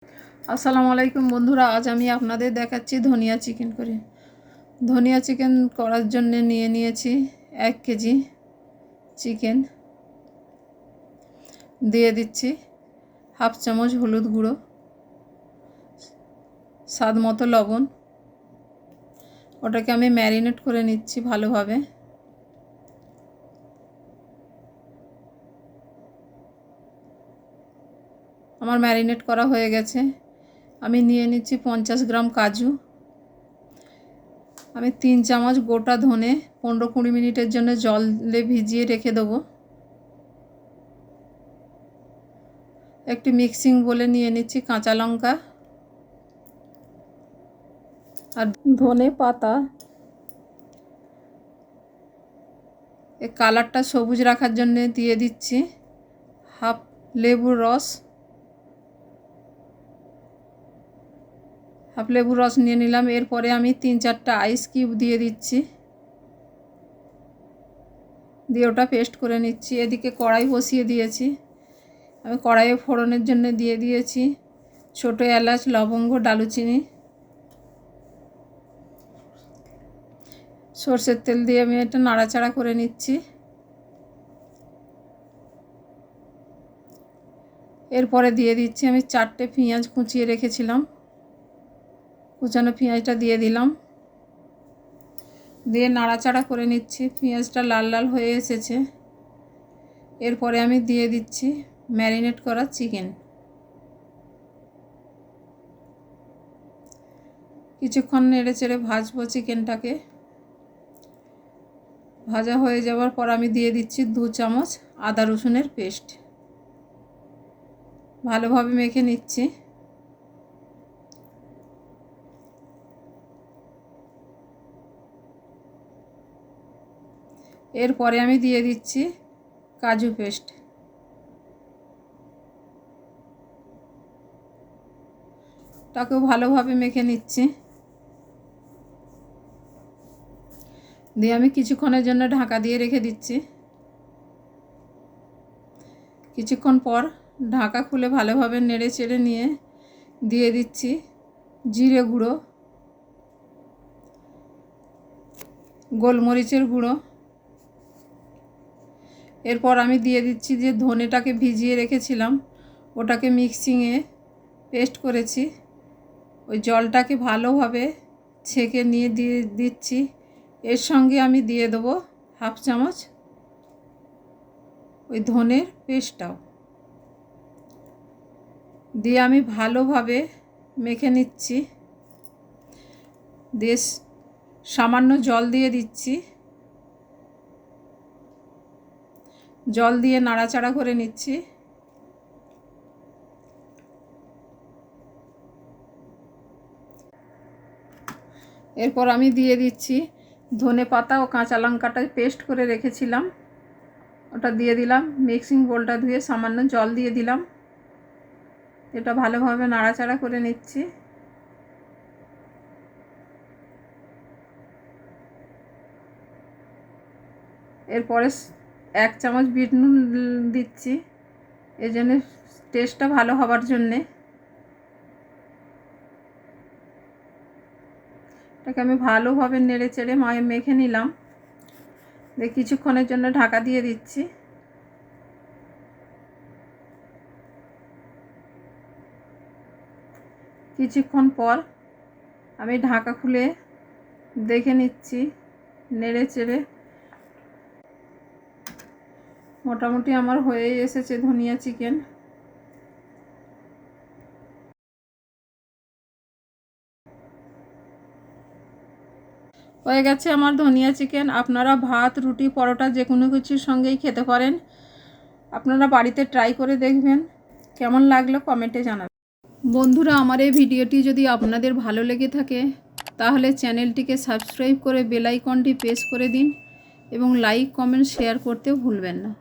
আসসালামু আলাইকুম বন্ধুরা, আজ আমি আপনাদের দেখাচ্ছি ধনিয়া চিকেন করে। ধনিয়া চিকেন করার জন্য নিয়ে নিয়েছি 1 কেজি চিকেন। দিয়ে দিচ্ছি হাফ চামচ হলুদ গুঁড়ো, স্বাদ মতো লবণ। ওটাকে আমি ম্যারিনেট করে নিচ্ছি ভালোভাবে। আমার ম্যারিনেট করা হয়ে গেছে। আমি নিয়ে নিচ্ছি 50 গ্রাম কাজু। আমি 3 চামচ গোটা ধনে 15-20 মিনিটের জন্য জলে ভিজিয়ে রেখে দেবো। একটি মিক্সিং বলে নিয়ে নিচ্ছি কাঁচা লঙ্কা আর ধনে পাতা। এই কালারটা সবুজ রাখার জন্য দিয়ে দিচ্ছি হাফ লেবুর রস। হাফ লেবুর রস নিয়ে নিলাম। এরপরে আমি 3-4টা আইস কিউব দিয়ে দিচ্ছি, দিয়ে ওটা পেস্ট করে নিচ্ছি। এদিকে কড়াই বসিয়ে দিয়েছি। আমি কড়াইয়ে ফোড়নের জন্য দিয়ে দিয়েছি ছোটো এলাচ, লবঙ্গ, দারুচিনি। সরষের তেল দিয়ে আমি এটা নাড়াচাড়া করে নিচ্ছি। এরপরে দিয়ে দিচ্ছি আমি 4টে পেঁয়াজ কুচিয়ে রেখেছিলাম। কুচানো পেঁয়াজটা দিয়ে দিলাম, দিয়ে নাড়াচাড়া করে নিচ্ছি। পেঁয়াজটা লাল লাল হয়ে এসেছে। এরপরে আমি দিয়ে দিচ্ছি ম্যারিনেট করা চিকেন। কিছুক্ষণ নেড়ে চেড়ে ভাজবো চিকেনটাকে। ভাজা হয়ে যাওয়ার পর আমি দিয়ে দিচ্ছি 2 চামচ আদা রসুনের পেস্ট। ভালোভাবে মেখে নিচ্ছি। এরপরে আমি দিয়ে দিচ্ছি কাজু পেস্ট। তাকেও ভালোভাবে মেখে নিচ্ছি। দিয়ে আমি কিছুক্ষণের জন্য ঢাকা দিয়ে রেখে দিচ্ছি। কিছুক্ষণ পর ঢাকা খুলে ভালোভাবে নেড়ে চেড়ে নিয়ে দিয়ে দিচ্ছি জিরে গুঁড়ো, গোলমরিচের গুঁড়ো। এরপর আমি দিয়ে দিচ্ছি যে ধনেটাকে ভিজিয়ে রেখেছিলাম, ওটাকে মিক্সিংয়ে পেস্ট করেছি। ওই জলটাকে ভালোভাবে ছেঁকে নিয়ে দিয়ে দিচ্ছি। এর সঙ্গে আমি দিয়ে দেবো হাফ চামচ ওই ধনের পেস্টটাও দিয়ে আমি ভালোভাবে মেখে নিচ্ছি। দিয়ে সামান্য জল দিয়ে দিচ্ছি। জল দিয়ে নাড়াচাড়া করে নিচ্ছি। এরপর আমি দিয়ে দিচ্ছি ধনে পাতা ও কাঁচা লঙ্কাটা পেস্ট করে রেখেছিলাম, ওটা দিয়ে দিলাম। মিক্সিং বোলটা ধুয়ে সামান্য জল দিয়ে দিলাম। এটা ভালোভাবে নাড়াচাড়া করে নিচ্ছি। এরপরে 1 চামচ বিট নুন দিচ্ছি, এই জন্যে টেস্টটা ভালো হবার জন্যে। এটাকে আমি ভালোভাবে নেড়ে চেড়ে মেখে নিলাম। দিয়ে কিছুক্ষণের জন্য ঢাকা দিয়ে দিচ্ছি। কিছুক্ষণ পর আমি ঢাকা খুলে দেখে নিচ্ছি, নেড়ে চেড়ে। মোটামুটি আমার হয়েই এসেছে ধনিয়া চিকেন। হয়ে গেছে আমার ধনিয়া চিকেন। আপনারা ভাত, রুটি, পরোটা যে কোনো কিছুর সঙ্গেই খেতে পারেন। আপনারা বাড়িতে ট্রাই করে দেখবেন, কেমন লাগলো কমেন্টে জানাবেন। বন্ধুরা, আমার এই ভিডিওটি যদি আপনাদের ভালো লেগে থাকে তাহলে চ্যানেলটিকে সাবস্ক্রাইব করে বেল আইকনটি প্রেস করে দিন এবং লাইক, কমেন্ট, শেয়ার করতেও ভুলবেন না।